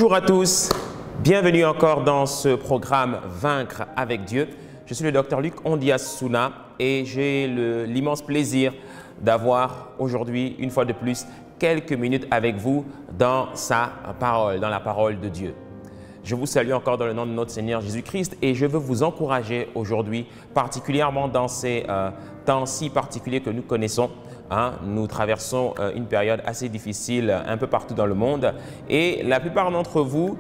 Bonjour à tous, bienvenue encore dans ce programme Vaincre avec Dieu. Je suis le Dr Luc Ondias Souna et j'ai l'immense plaisir d'avoir aujourd'hui, une fois de plus, quelques minutes avec vous dans sa parole, dans la parole de Dieu. Je vous salue encore dans le nom de notre Seigneur Jésus-Christ et je veux vous encourager aujourd'hui, particulièrement dans ces temps si particuliers que nous connaissons. Nous traversons une période assez difficile un peu partout dans le monde et la plupart d'entre vous,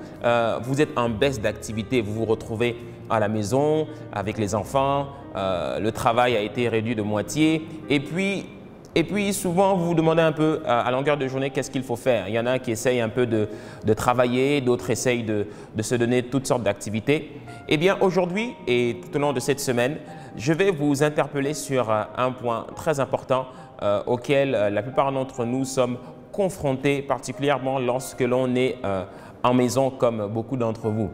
vous êtes en baisse d'activité. Vous vous retrouvez à la maison avec les enfants, le travail a été réduit de moitié et puis souvent vous vous demandez un peu à longueur de journée qu'est-ce qu'il faut faire. Il y en a qui essayent un peu de travailler, d'autres essayent de se donner toutes sortes d'activités. Eh bien aujourd'hui et tout au long de cette semaine, je vais vous interpeller sur un point très important auquel la plupart d'entre nous sommes confrontés, particulièrement lorsque l'on est en maison comme beaucoup d'entre vous.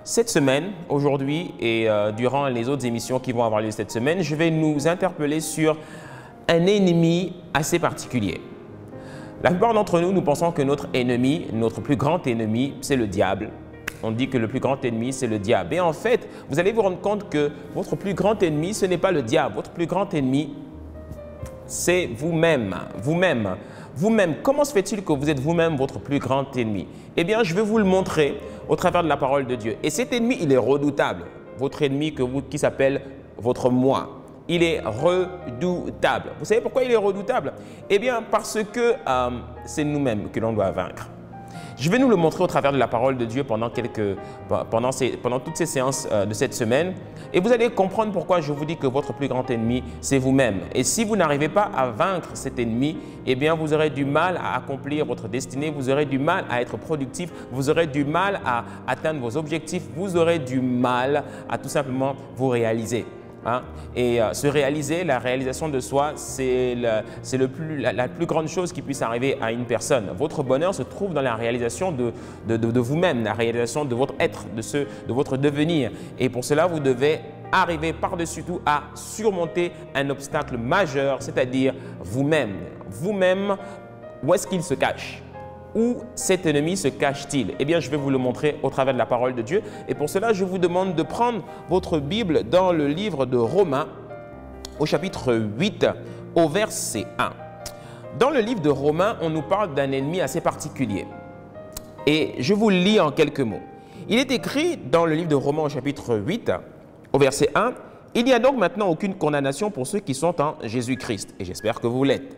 Cette semaine, aujourd'hui et durant les autres émissions qui vont avoir lieu cette semaine, je vais nous interpeller sur un ennemi assez particulier. La plupart d'entre nous, nous pensons que notre ennemi, notre plus grand ennemi, c'est le diable. On dit que le plus grand ennemi, c'est le diable. Et en fait, vous allez vous rendre compte que votre plus grand ennemi, ce n'est pas le diable. Votre plus grand ennemi, c'est vous-même. Vous-même, comment se fait-il que vous êtes vous-même votre plus grand ennemi? Eh bien, je vais vous le montrer au travers de la parole de Dieu. Et cet ennemi, il est redoutable. Votre ennemi qui s'appelle votre moi. Il est redoutable. Vous savez pourquoi il est redoutable? Eh bien, parce que c'est nous-mêmes que l'on doit vaincre. Je vais nous le montrer au travers de la parole de Dieu pendant toutes ces séances de cette semaine. Et vous allez comprendre pourquoi je vous dis que votre plus grand ennemi, c'est vous-même. Et si vous n'arrivez pas à vaincre cet ennemi, eh bien, vous aurez du mal à accomplir votre destinée, vous aurez du mal à être productif, vous aurez du mal à atteindre vos objectifs, vous aurez du mal à tout simplement vous réaliser. Et se réaliser, la réalisation de soi, c'est la plus grande chose qui puisse arriver à une personne. Votre bonheur se trouve dans la réalisation de vous-même, la réalisation de votre être, de votre devenir. Et pour cela, vous devez arriver par-dessus tout à surmonter un obstacle majeur, c'est-à-dire vous-même. Vous-même, où est-ce qu'il se cache? Où cet ennemi se cache-t-il? Eh bien, je vais vous le montrer au travers de la parole de Dieu. Et pour cela, je vous demande de prendre votre Bible dans le livre de Romains, au chapitre 8, au verset 1. Dans le livre de Romains, on nous parle d'un ennemi assez particulier. Et je vous le lis en quelques mots. Il est écrit dans le livre de Romains, au chapitre 8, au verset 1, « Il n'y a donc maintenant aucune condamnation pour ceux qui sont en Jésus-Christ. » Et j'espère que vous l'êtes.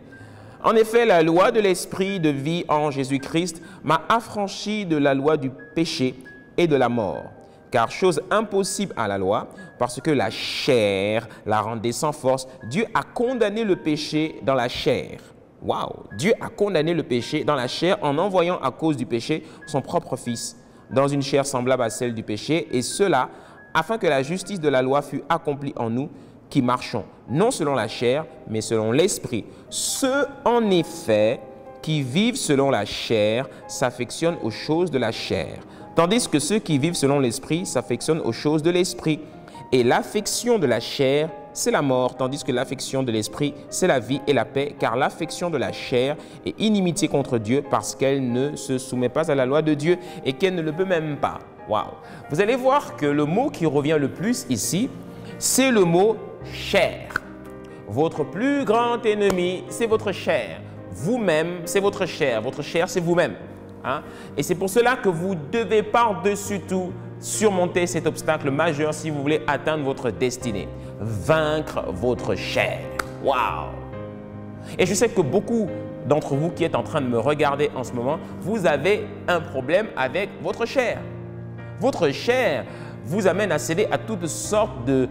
En effet, la loi de l'esprit de vie en Jésus-Christ m'a affranchi de la loi du péché et de la mort. Car chose impossible à la loi, parce que la chair la rendait sans force, Dieu a condamné le péché dans la chair. Waouh! Dieu a condamné le péché dans la chair en envoyant à cause du péché son propre Fils dans une chair semblable à celle du péché, et cela afin que la justice de la loi fût accomplie en nous, qui marchons, non selon la chair, mais selon l'esprit. Ceux, en effet, qui vivent selon la chair s'affectionnent aux choses de la chair, tandis que ceux qui vivent selon l'esprit s'affectionnent aux choses de l'esprit. Et l'affection de la chair, c'est la mort, tandis que l'affection de l'esprit, c'est la vie et la paix, car l'affection de la chair est inimitié contre Dieu parce qu'elle ne se soumet pas à la loi de Dieu et qu'elle ne le peut même pas. Waouh! Vous allez voir que le mot qui revient le plus ici, c'est le mot chair. Votre plus grand ennemi, c'est votre chair. Vous-même, c'est votre chair. Votre chair, c'est vous-même. Et c'est pour cela que vous devez par-dessus tout surmonter cet obstacle majeur si vous voulez atteindre votre destinée. Vaincre votre chair. Waouh! Et je sais que beaucoup d'entre vous qui êtes en train de me regarder en ce moment, vous avez un problème avec votre chair. Votre chair vous amène à céder à toutes sortes de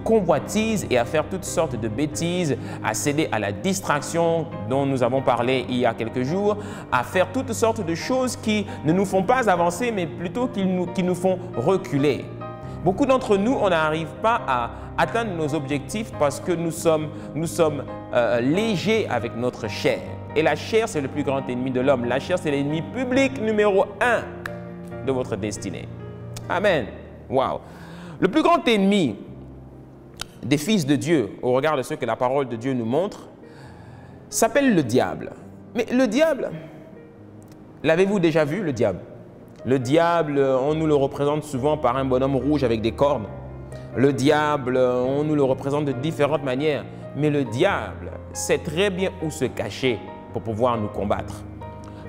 convoitises et à faire toutes sortes de bêtises, à céder à la distraction dont nous avons parlé il y a quelques jours, à faire toutes sortes de choses qui ne nous font pas avancer, mais plutôt qui nous font reculer. Beaucoup d'entre nous, on n'arrive pas à atteindre nos objectifs parce que nous sommes légers avec notre chair. Et la chair, c'est le plus grand ennemi de l'homme. La chair, c'est l'ennemi public numéro 1 de votre destinée. Amen. Wow. Le plus grand ennemi des fils de Dieu, au regard de ce que la parole de Dieu nous montre, s'appelle le diable. Mais le diable, l'avez-vous déjà vu, le diable? Le diable, on nous le représente souvent par un bonhomme rouge avec des cornes. Le diable, on nous le représente de différentes manières. Mais le diable sait très bien où se cacher pour pouvoir nous combattre.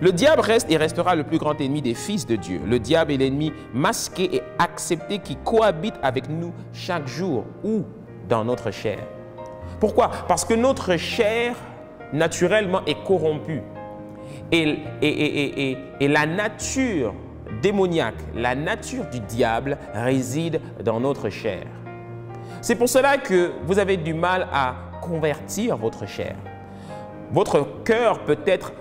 Le diable reste et restera le plus grand ennemi des fils de Dieu. Le diable est l'ennemi masqué et accepté qui cohabite avec nous chaque jour ou dans notre chair. Pourquoi? Parce que notre chair, naturellement, est corrompue. Et la nature démoniaque, la nature du diable réside dans notre chair. C'est pour cela que vous avez du mal à convertir votre chair. Votre cœur peut-être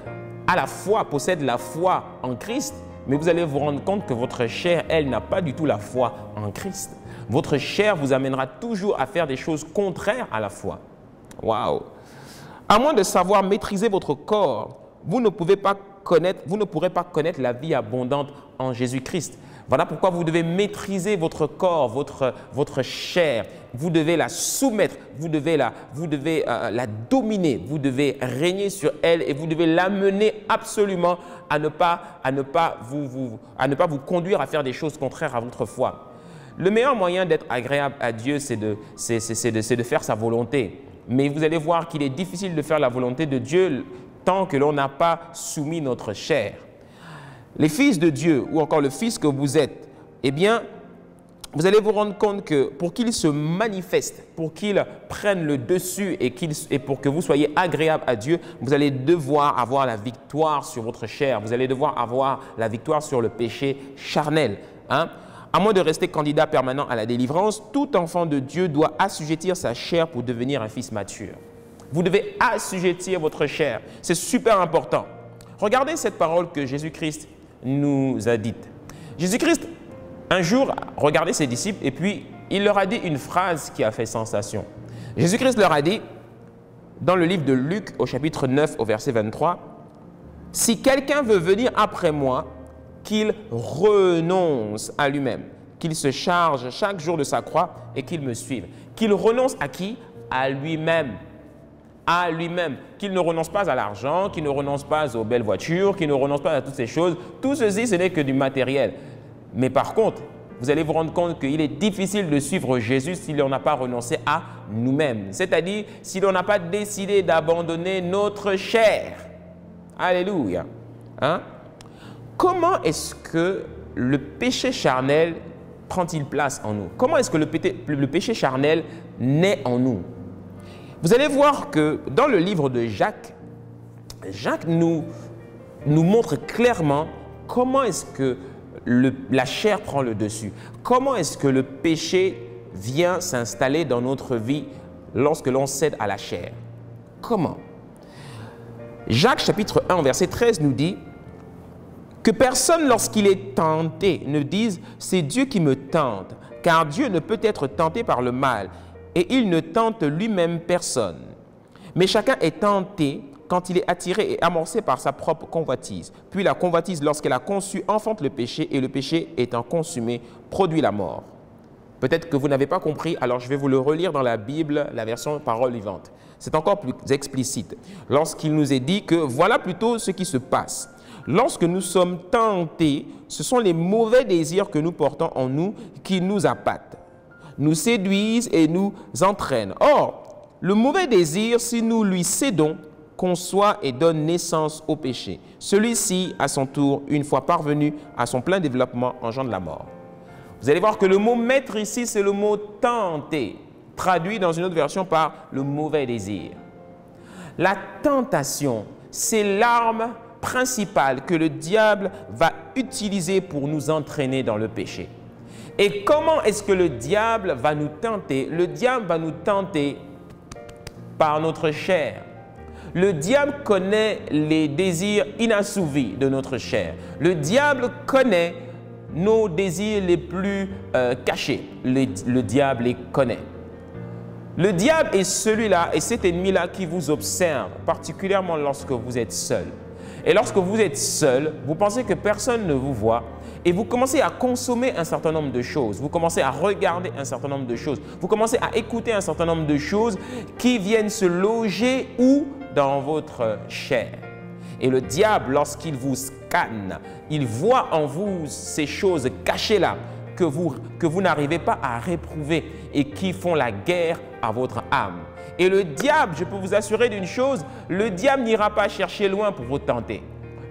à la fois possède la foi en Christ, mais vous allez vous rendre compte que votre chair, elle, n'a pas du tout la foi en Christ. Votre chair vous amènera toujours à faire des choses contraires à la foi. Waouh! À moins de savoir maîtriser votre corps, vous ne pourrez pas connaître la vie abondante en Jésus-Christ. Voilà pourquoi vous devez maîtriser votre corps, votre chair. Vous devez la soumettre, vous devez la dominer, vous devez régner sur elle et vous devez l'amener absolument à ne pas vous conduire à faire des choses contraires à votre foi. Le meilleur moyen d'être agréable à Dieu, c'est de faire sa volonté. Mais vous allez voir qu'il est difficile de faire la volonté de Dieu tant que l'on n'a pas soumis notre chair. Les fils de Dieu, ou encore le fils que vous êtes, eh bien, vous allez vous rendre compte que pour qu'il se manifeste, pour qu'il prenne le dessus et pour que vous soyez agréable à Dieu, vous allez devoir avoir la victoire sur votre chair. Vous allez devoir avoir la victoire sur le péché charnel. Hein? À moins de rester candidat permanent à la délivrance, tout enfant de Dieu doit assujettir sa chair pour devenir un fils mature. Vous devez assujettir votre chair. C'est super important. Regardez cette parole que Jésus-Christ nous a dite. Jésus-Christ, un jour, regardait ses disciples et puis il leur a dit une phrase qui a fait sensation. Jésus-Christ leur a dit, dans le livre de Luc, au chapitre 9, au verset 23, « Si quelqu'un veut venir après moi, qu'il renonce à lui-même, qu'il se charge chaque jour de sa croix et qu'il me suive. » Qu'il renonce à qui? À lui-même. À lui-même, qu'il ne renonce pas à l'argent, qu'il ne renonce pas aux belles voitures, qu'il ne renonce pas à toutes ces choses. Tout ceci, ce n'est que du matériel. Mais par contre, vous allez vous rendre compte qu'il est difficile de suivre Jésus si l'on n'a pas renoncé à nous-mêmes. C'est-à-dire, si l'on n'a pas décidé d'abandonner notre chair. Alléluia. Hein? Comment est-ce que le péché charnel prend-il place en nous? Comment est-ce que le péché charnel naît en nous? Vous allez voir que dans le livre de Jacques, Jacques nous montre clairement comment est-ce que la chair prend le dessus. Comment est-ce que le péché vient s'installer dans notre vie lorsque l'on cède à la chair? Comment? Jacques chapitre 1 verset 13 nous dit que personne lorsqu'il est tenté ne dise « c'est Dieu qui me tente » car Dieu ne peut être tenté par le mal et il ne tente lui-même personne. Mais chacun est tenté quand il est attiré et amorcé par sa propre convoitise. Puis la convoitise, lorsqu'elle a conçu, enfante le péché et le péché étant consumé, produit la mort. Peut-être que vous n'avez pas compris, alors je vais vous le relire dans la Bible, la version parole vivante. C'est encore plus explicite. Lorsqu'il nous est dit que voilà plutôt ce qui se passe. Lorsque nous sommes tentés, ce sont les mauvais désirs que nous portons en nous qui nous appâtent, nous séduisent et nous entraînent. Or, le mauvais désir, si nous lui cédons, conçoit et donne naissance au péché. Celui-ci, à son tour, une fois parvenu à son plein développement, engendre la mort. Vous allez voir que le mot maître ici, c'est le mot tenter, traduit dans une autre version par le mauvais désir. La tentation, c'est l'arme principale que le diable va utiliser pour nous entraîner dans le péché. Et comment est-ce que le diable va nous tenter? Le diable va nous tenter par notre chair. Le diable connaît les désirs inassouvis de notre chair. Le diable connaît nos désirs les plus cachés. Le diable les connaît. Le diable est celui-là et cet ennemi-là qui vous observe, particulièrement lorsque vous êtes seul. Et lorsque vous êtes seul, vous pensez que personne ne vous voit et vous commencez à consommer un certain nombre de choses. Vous commencez à regarder un certain nombre de choses. Vous commencez à écouter un certain nombre de choses qui viennent se loger où? Dans votre chair. Et le diable, lorsqu'il vous scanne. Il voit en vous ces choses cachées-là que vous n'arrivez pas à réprouver et qui font la guerre à votre âme. Et le diable, je peux vous assurer d'une chose, le diable n'ira pas chercher loin pour vous tenter.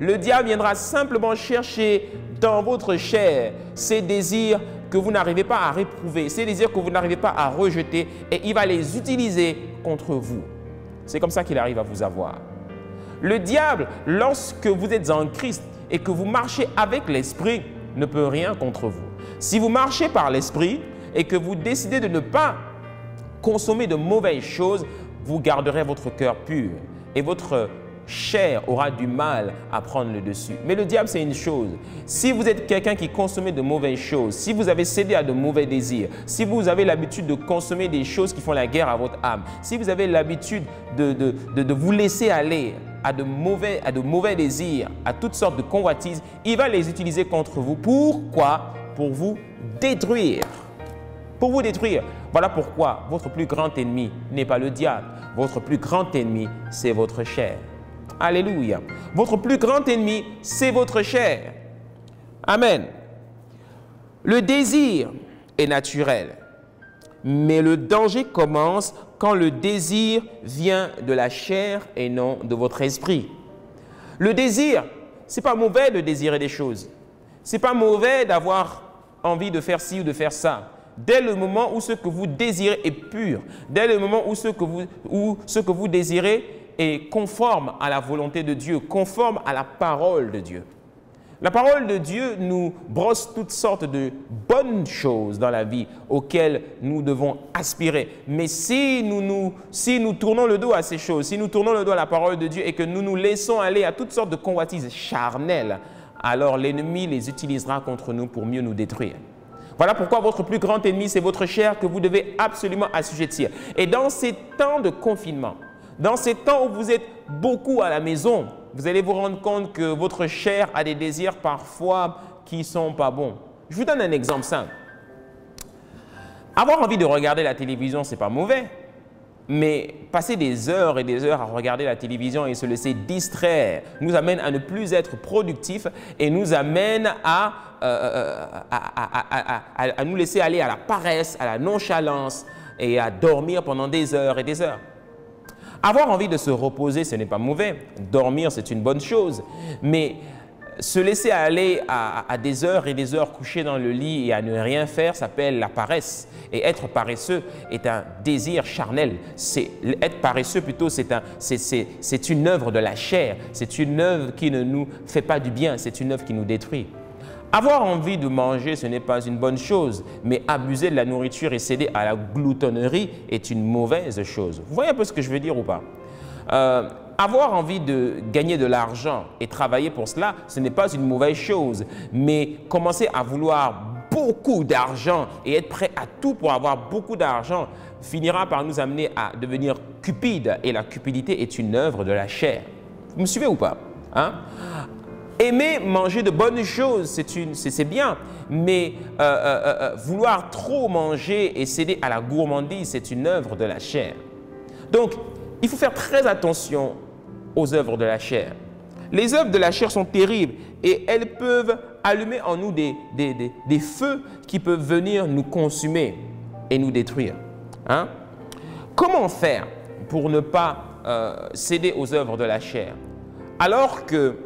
Le diable viendra simplement chercher dans votre chair ces désirs que vous n'arrivez pas à réprouver, ces désirs que vous n'arrivez pas à rejeter, et il va les utiliser contre vous. C'est comme ça qu'il arrive à vous avoir. Le diable, lorsque vous êtes en Christ et que vous marchez avec l'Esprit, ne peut rien contre vous. Si vous marchez par l'Esprit et que vous décidez de ne pas consommer de mauvaises choses, vous garderez votre cœur pur et votre chair aura du mal à prendre le dessus. Mais le diable, c'est une chose. Si vous êtes quelqu'un qui consomme de mauvaises choses, si vous avez cédé à de mauvais désirs, si vous avez l'habitude de consommer des choses qui font la guerre à votre âme, si vous avez l'habitude de vous laisser aller à de mauvais désirs, à toutes sortes de convoitises, il va les utiliser contre vous. Pourquoi? Pour vous détruire. Pour vous détruire. Voilà pourquoi votre plus grand ennemi n'est pas le diable. Votre plus grand ennemi, c'est votre chair. Alléluia. Votre plus grand ennemi, c'est votre chair. Amen. Le désir est naturel, mais le danger commence quand le désir vient de la chair et non de votre esprit. Le désir, ce n'est pas mauvais de désirer des choses. Ce n'est pas mauvais d'avoir envie de faire ci ou de faire ça. Dès le moment où ce que vous désirez est pur, dès le moment où ce que vous désirez est conforme à la volonté de Dieu, conforme à la parole de Dieu. La parole de Dieu nous brosse toutes sortes de bonnes choses dans la vie auxquelles nous devons aspirer. Mais si nous tournons le dos à ces choses, si nous tournons le dos à la parole de Dieu et que nous nous laissons aller à toutes sortes de convoitises charnelles, alors l'ennemi les utilisera contre nous pour mieux nous détruire. Voilà pourquoi votre plus grand ennemi, c'est votre chair que vous devez absolument assujettir. Et dans ces temps de confinement, dans ces temps où vous êtes beaucoup à la maison, vous allez vous rendre compte que votre chair a des désirs parfois qui ne sont pas bons. Je vous donne un exemple simple. Avoir envie de regarder la télévision, ce n'est pas mauvais. Mais passer des heures et des heures à regarder la télévision et se laisser distraire nous amène à ne plus être productif et nous amène à nous laisser aller à la paresse, à la nonchalance et à dormir pendant des heures et des heures. Avoir envie de se reposer, ce n'est pas mauvais. Dormir, c'est une bonne chose. Mais se laisser aller à des heures et des heures couché dans le lit et à ne rien faire s'appelle la paresse. Et être paresseux est un désir charnel. Être paresseux plutôt, c'est une œuvre de la chair. C'est une œuvre qui ne nous fait pas du bien. C'est une œuvre qui nous détruit. Avoir envie de manger, ce n'est pas une bonne chose, mais abuser de la nourriture et céder à la gloutonnerie est une mauvaise chose. Vous voyez un peu ce que je veux dire ou pas? Avoir envie de gagner de l'argent et travailler pour cela, ce n'est pas une mauvaise chose, mais commencer à vouloir beaucoup d'argent et être prêt à tout pour avoir beaucoup d'argent finira par nous amener à devenir cupides, et la cupidité est une œuvre de la chair. Vous me suivez ou pas? Aimer manger de bonnes choses, c'est bien, mais vouloir trop manger et céder à la gourmandise, c'est une œuvre de la chair. Donc, il faut faire très attention aux œuvres de la chair. Les œuvres de la chair sont terribles et elles peuvent allumer en nous des feux qui peuvent venir nous consumer et nous détruire. Comment faire pour ne pas céder aux œuvres de la chair? Alors que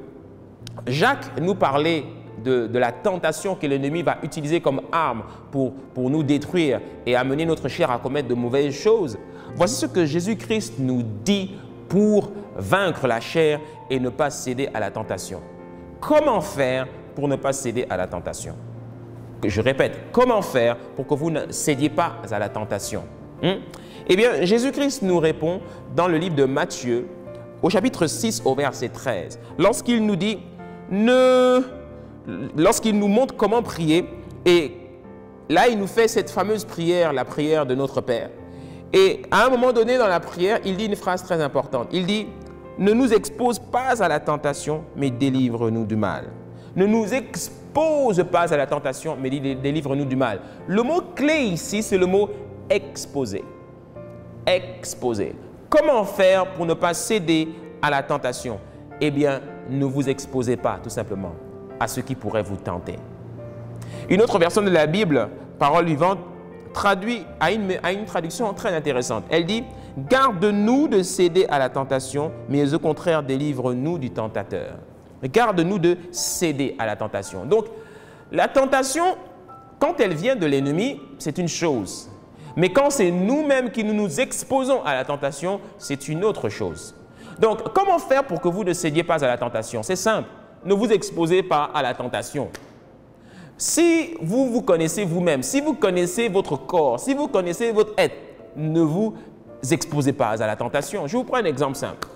Jacques nous parlait de la tentation que l'ennemi va utiliser comme arme pour nous détruire et amener notre chair à commettre de mauvaises choses. Voici ce que Jésus-Christ nous dit pour vaincre la chair et ne pas céder à la tentation. Comment faire pour ne pas céder à la tentation? Je répète, comment faire pour que vous ne cédiez pas à la tentation? Eh bien, Jésus-Christ nous répond dans le livre de Matthieu, au chapitre 6, au verset 13, lorsqu'il nous dit, lorsqu'il nous montre comment prier, et là, il nous fait cette fameuse prière, la prière de notre Père. Et à un moment donné dans la prière, il dit une phrase très importante. Il dit, ne nous expose pas à la tentation, mais délivre-nous du mal. Ne nous expose pas à la tentation, mais délivre-nous du mal. Le mot clé ici, c'est le mot exposer. Exposer. Comment faire pour ne pas céder à la tentation? eh bien, ne vous exposez pas tout simplement à ce qui pourrait vous tenter. Une autre version de la Bible, Parole vivante, traduit à une traduction très intéressante. Elle dit « Garde-nous de céder à la tentation, mais au contraire, délivre-nous du tentateur. » Garde-nous de céder à la tentation. Donc, la tentation, quand elle vient de l'ennemi, c'est une chose. Mais quand c'est nous-mêmes qui nous exposons à la tentation, c'est une autre chose. Donc, comment faire pour que vous ne cédiez pas à la tentation? C'est simple, ne vous exposez pas à la tentation. Si vous vous connaissez vous-même, si vous connaissez votre corps, si vous connaissez votre être, ne vous exposez pas à la tentation. Je vous prends un exemple simple.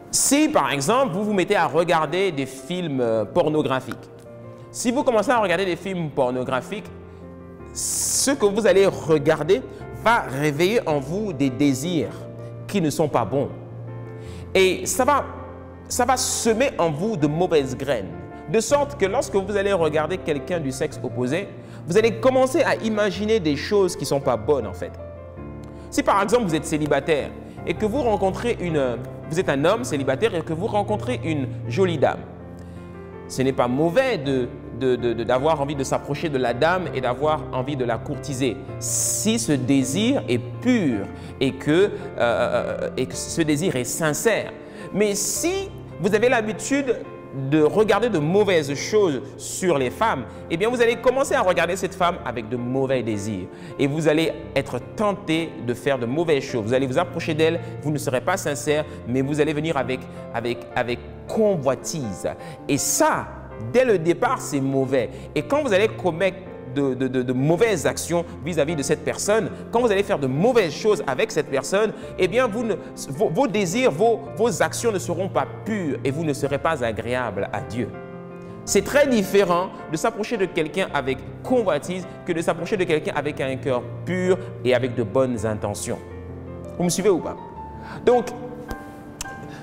Si, par exemple, vous vous mettez à regarder des films pornographiques, si vous commencez à regarder des films pornographiques, ce que vous allez regarder va réveiller en vous des désirs qui ne sont pas bons. Et ça va semer en vous de mauvaises graines. De sorte que lorsque vous allez regarder quelqu'un du sexe opposé, vous allez commencer à imaginer des choses qui ne sont pas bonnes en fait. Si par exemple vous êtes célibataire et que vous rencontrez vous êtes un homme célibataire et que vous rencontrez une jolie dame, ce n'est pas mauvais d'avoir envie de s'approcher de la dame et d'avoir envie de la courtiser. Si ce désir est pur et que ce désir est sincère. Mais si vous avez l'habitude de regarder de mauvaises choses sur les femmes, eh bien vous allez commencer à regarder cette femme avec de mauvais désirs. Et vous allez être tenté de faire de mauvaises choses. Vous allez vous approcher d'elle, vous ne serez pas sincère, mais vous allez venir avec convoitise. Et ça, dès le départ, c'est mauvais. Et quand vous allez commettre de mauvaises actions vis-à-vis de cette personne, quand vous allez faire de mauvaises choses avec cette personne, eh bien, vos désirs, vos actions ne seront pas pures et vous ne serez pas agréable à Dieu. C'est très différent de s'approcher de quelqu'un avec convoitise que de s'approcher de quelqu'un avec un cœur pur et avec de bonnes intentions. Vous me suivez ou pas? Donc,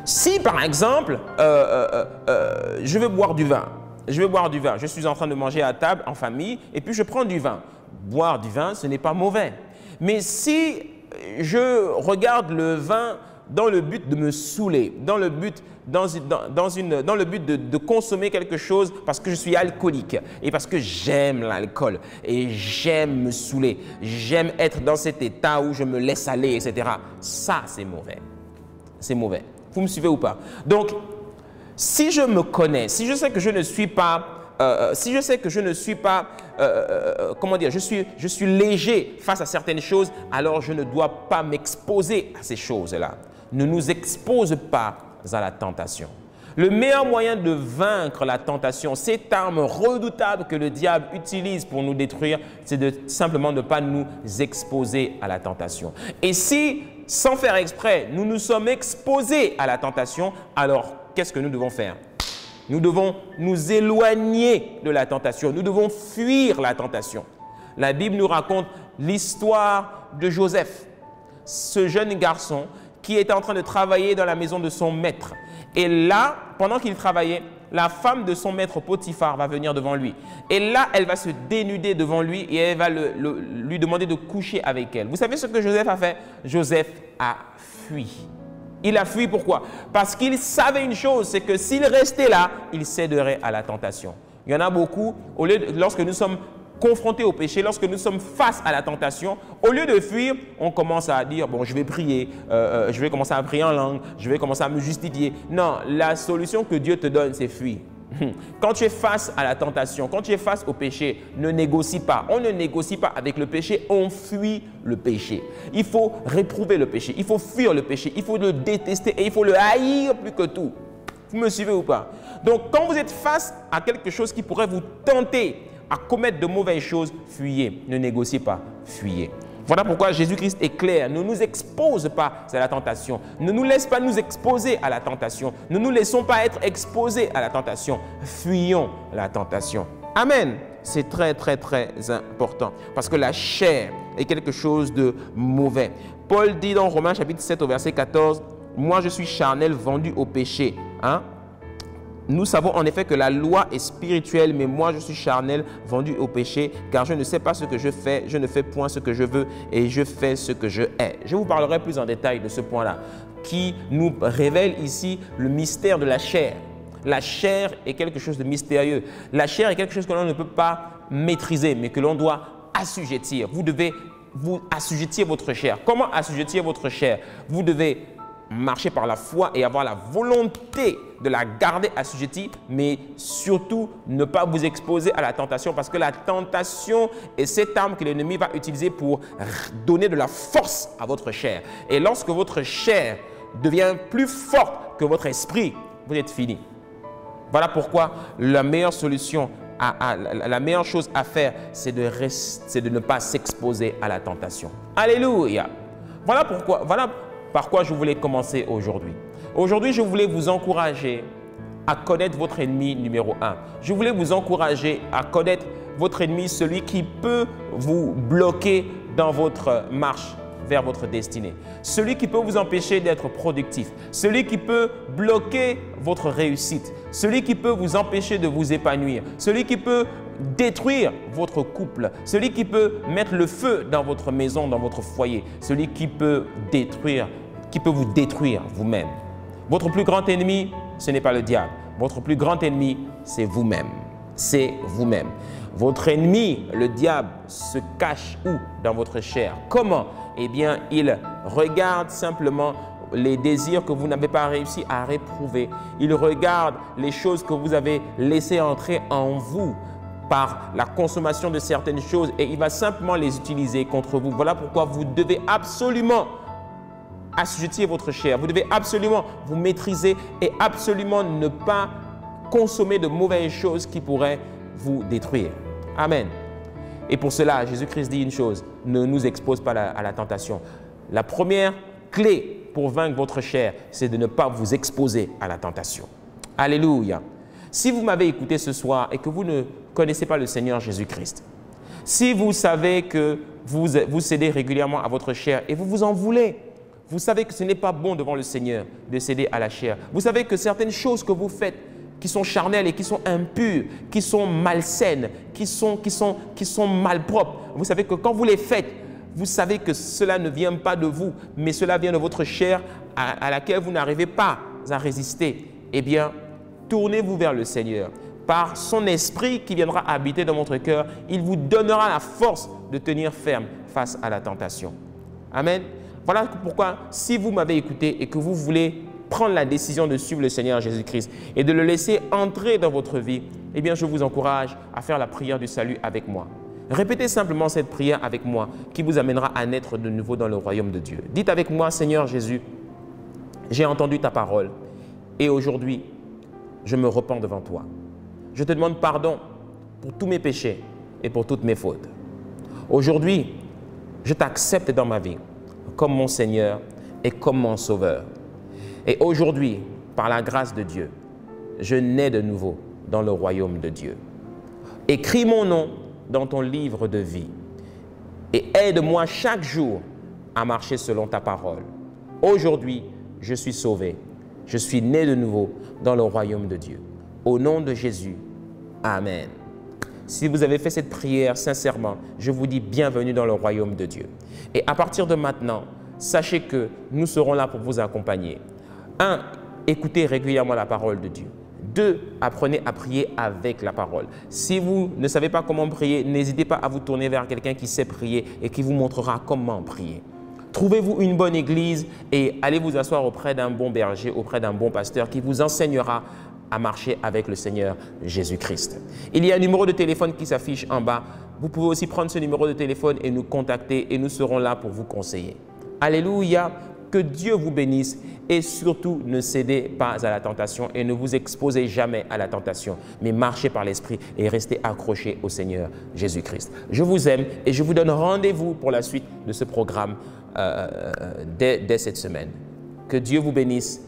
si par exemple, je veux boire du vin, je suis en train de manger à table en famille et puis je prends du vin. Boire du vin, ce n'est pas mauvais. Mais si je regarde le vin dans le but de me saouler, dans le but de consommer quelque chose parce que je suis alcoolique et parce que j'aime l'alcool et j'aime me saouler, j'aime être dans cet état où je me laisse aller, etc. Ça, c'est mauvais. C'est mauvais. Vous me suivez ou pas? Donc, si je me connais, si je sais que je ne suis pas, comment dire, je suis léger face à certaines choses, alors je ne dois pas m'exposer à ces choses-là. Ne nous expose pas à la tentation. Le meilleur moyen de vaincre la tentation, cette arme redoutable que le diable utilise pour nous détruire, c'est de simplement ne pas nous exposer à la tentation. Et si, sans faire exprès, nous nous sommes exposés à la tentation, alors qu'est-ce que nous devons faire? Nous devons nous éloigner de la tentation. Nous devons fuir la tentation. La Bible nous raconte l'histoire de Joseph, ce jeune garçon qui était en train de travailler dans la maison de son maître. Et là, pendant qu'il travaillait, la femme de son maître Potiphar va venir devant lui. Et là, elle va se dénuder devant lui et elle va lui demander de coucher avec elle. Vous savez ce que Joseph a fait? Joseph a fui. Il a fui, pourquoi? Parce qu'il savait une chose, c'est que s'il restait là, il céderait à la tentation. Il y en a beaucoup, lorsque nous sommes confrontés au péché, lorsque nous sommes face à la tentation, au lieu de fuir, on commence à dire, bon, je vais prier, je vais commencer à prier en langue, je vais commencer à me justifier. Non, la solution que Dieu te donne, c'est fuir. Quand tu es face à la tentation, quand tu es face au péché, ne négocie pas. On ne négocie pas avec le péché, on fuit le péché. Il faut réprouver le péché, il faut fuir le péché, il faut le détester et il faut le haïr plus que tout. Vous me suivez ou pas? Donc, quand vous êtes face à quelque chose qui pourrait vous tenter à commettre de mauvaises choses, fuyez. Ne négociez pas, fuyez. Voilà pourquoi Jésus-Christ est clair. Ne nous expose pas à la tentation. Ne nous laisse pas nous exposer à la tentation. Ne nous laissons pas être exposés à la tentation. Fuyons la tentation. Amen. C'est très, très, très important. Parce que la chair est quelque chose de mauvais. Paul dit dans Romains chapitre 7 au verset 14, « Moi, je suis charnel, vendu au péché. » Nous savons en effet que la loi est spirituelle, mais moi je suis charnel, vendu au péché, car je ne sais pas ce que je fais, je ne fais point ce que je veux et je fais ce que je hais. Je vous parlerai plus en détail de ce point-là. qui nous révèle ici le mystère de la chair. La chair est quelque chose de mystérieux. La chair est quelque chose que l'on ne peut pas maîtriser, mais que l'on doit assujettir. Vous devez vous assujettir votre chair. Comment assujettir votre chair? Vous devez marcher par la foi et avoir la volonté de la garder assujettie, mais surtout ne pas vous exposer à la tentation, parce que la tentation est cette arme que l'ennemi va utiliser pour donner de la force à votre chair. Et lorsque votre chair devient plus forte que votre esprit, vous êtes fini. Voilà pourquoi la meilleure solution, la meilleure chose à faire, c'est de ne pas s'exposer à la tentation. Alléluia! Voilà par quoi je voulais commencer aujourd'hui. Aujourd'hui, je voulais vous encourager à connaître votre ennemi numéro 1. Je voulais vous encourager à connaître votre ennemi, celui qui peut vous bloquer dans votre marche vers votre destinée. Celui qui peut vous empêcher d'être productif. Celui qui peut bloquer votre réussite. Celui qui peut vous empêcher de vous épanouir. Celui qui peut détruire votre couple. Celui qui peut mettre le feu dans votre maison, dans votre foyer. Celui qui peut vous détruire vous-même. Votre plus grand ennemi, ce n'est pas le diable. Votre plus grand ennemi, c'est vous-même. C'est vous-même. Votre ennemi, le diable, se cache où? Dans votre chair. Comment? Eh bien, il regarde simplement les désirs que vous n'avez pas réussi à réprouver. Il regarde les choses que vous avez laissées entrer en vous par la consommation de certaines choses et il va simplement les utiliser contre vous. Voilà pourquoi vous devez absolument assujettir votre chair. Vous devez absolument vous maîtriser et absolument ne pas consommer de mauvaises choses qui pourraient vous détruire. Amen. Et pour cela, Jésus-Christ dit une chose, ne nous expose pas à la tentation. La première clé pour vaincre votre chair, c'est de ne pas vous exposer à la tentation. Alléluia. Si vous m'avez écouté ce soir et que vous ne connaissez pas le Seigneur Jésus-Christ, si vous savez que vous cédez régulièrement à votre chair et vous vous en voulez, vous savez que ce n'est pas bon devant le Seigneur de céder à la chair. Vous savez que certaines choses que vous faites qui sont charnelles et qui sont impures, qui sont malsaines, qui sont malpropres, vous savez que quand vous les faites, vous savez que cela ne vient pas de vous, mais cela vient de votre chair à laquelle vous n'arrivez pas à résister. Eh bien, tournez-vous vers le Seigneur. Par son esprit qui viendra habiter dans votre cœur, il vous donnera la force de tenir ferme face à la tentation. Amen. Voilà pourquoi, si vous m'avez écouté et que vous voulez prendre la décision de suivre le Seigneur Jésus-Christ et de le laisser entrer dans votre vie, eh bien, je vous encourage à faire la prière du salut avec moi. Répétez simplement cette prière avec moi qui vous amènera à naître de nouveau dans le royaume de Dieu. Dites avec moi, Seigneur Jésus, j'ai entendu ta parole et aujourd'hui, je me repens devant toi. Je te demande pardon pour tous mes péchés et pour toutes mes fautes. Aujourd'hui, je t'accepte dans ma vie comme mon Seigneur et comme mon Sauveur. Et aujourd'hui, par la grâce de Dieu, je nais de nouveau dans le royaume de Dieu. Écris mon nom dans ton livre de vie et aide-moi chaque jour à marcher selon ta parole. Aujourd'hui, je suis sauvé. Je suis né de nouveau dans le royaume de Dieu. Au nom de Jésus, Amen. Si vous avez fait cette prière sincèrement, je vous dis bienvenue dans le royaume de Dieu. Et à partir de maintenant, sachez que nous serons là pour vous accompagner. 1. Écoutez régulièrement la parole de Dieu. 2. Apprenez à prier avec la parole. Si vous ne savez pas comment prier, n'hésitez pas à vous tourner vers quelqu'un qui sait prier et qui vous montrera comment prier. Trouvez-vous une bonne église et allez vous asseoir auprès d'un bon berger, auprès d'un bon pasteur qui vous enseignera à marcher avec le Seigneur Jésus-Christ. Il y a un numéro de téléphone qui s'affiche en bas. Vous pouvez aussi prendre ce numéro de téléphone et nous contacter et nous serons là pour vous conseiller. Alléluia, que Dieu vous bénisse et surtout ne cédez pas à la tentation et ne vous exposez jamais à la tentation, mais marchez par l'Esprit et restez accrochés au Seigneur Jésus-Christ. Je vous aime et je vous donne rendez-vous pour la suite de ce programme dès cette semaine. Que Dieu vous bénisse.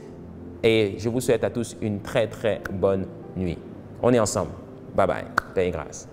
Et je vous souhaite à tous une très, très bonne nuit. On est ensemble. Bye bye. Paix et grâce.